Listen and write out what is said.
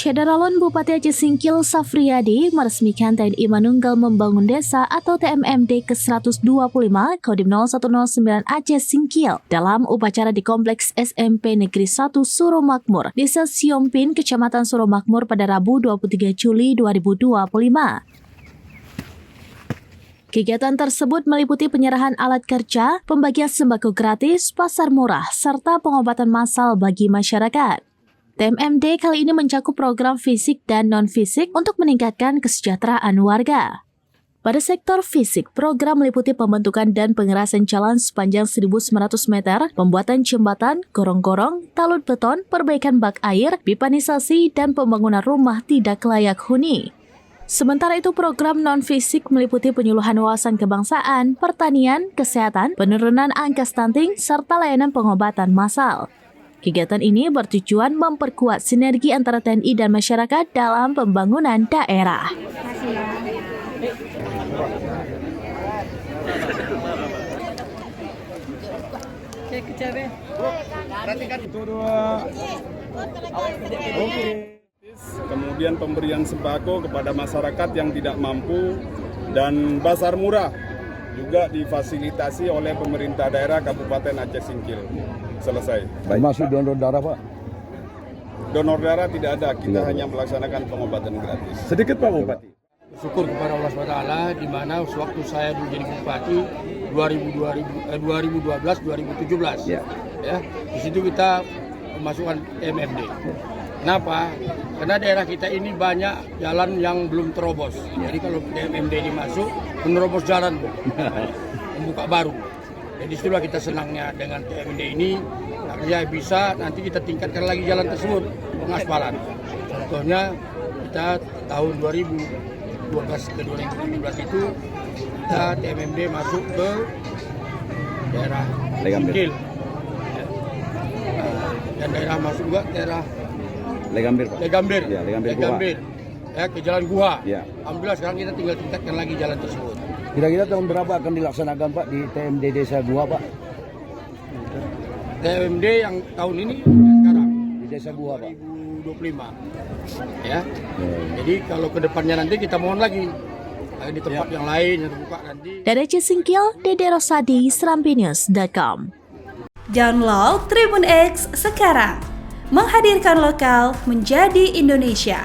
Syederalon Bupati Aceh Singkil Safriyadi meresmikan TNI Manunggal Membangun Desa atau TMMD ke-125 Kodim 0109 Aceh Singkil dalam upacara di Kompleks SMP Negeri 1 Suromakmur, Desa Siompin, Kecamatan Suromakmur pada Rabu 23 Juli 2025. Kegiatan tersebut meliputi penyerahan alat kerja, pembagian sembako gratis, pasar murah, serta pengobatan massal bagi masyarakat. TMMD kali ini mencakup program fisik dan non-fisik untuk meningkatkan kesejahteraan warga. Pada sektor fisik, program meliputi pembentukan dan pengerasan jalan sepanjang 1.900 meter, pembuatan jembatan, gorong-gorong, talut beton, perbaikan bak air, pipanisasi, dan pembangunan rumah tidak layak huni. Sementara itu, program non-fisik meliputi penyuluhan wawasan kebangsaan, pertanian, kesehatan, penurunan angka stunting, serta layanan pengobatan massal. Kegiatan ini bertujuan memperkuat sinergi antara TNI dan masyarakat dalam pembangunan daerah. Kemudian pemberian sembako kepada masyarakat yang tidak mampu dan pasar murah juga difasilitasi oleh pemerintah daerah Kabupaten Aceh Singkil. Selesai. Masih donor darah, Pak? Donor darah tidak ada, kita hanya melaksanakan pengobatan gratis. Sedikit, Pak Bupati. Syukur kepada Allah SWT di mana sewaktu saya dulu jadi bupati 2012-2017 ya, di situ kita memasukkan MMD. Kenapa? Karena daerah kita ini banyak jalan yang belum terobos. Jadi kalau MMD ini masuk, menerobos jalan, membuka baru. Jadi situlah kita senangnya dengan TMMD ini, artinya bisa nanti kita tingkatkan lagi jalan tersebut, pengaspalan. Contohnya kita tahun 2012 ke 2017 itu kita TMMD masuk ke daerah Singkil, dan daerah masuk juga daerah Legambir, Pak. Legambir, ya, Legambir. Ya, ke Jalan Guha. Ya. Alhamdulillah sekarang kita tinggal tingkatkan lagi jalan tersebut. Kira-kira tahun berapa akan dilaksanakan, Pak, di TMD Desa Guha, Pak? TMD yang tahun ini sekarang Di Desa Guha, Pak. 2025. Ya. Jadi kalau ke depannya nanti kita mohon lagi di tempat yang lain yang terbuka nanti. Dari Aceh Singkil, Dede Rosadi, serampinews.com. Download Tribun X sekarang. Menghadirkan lokal menjadi Indonesia.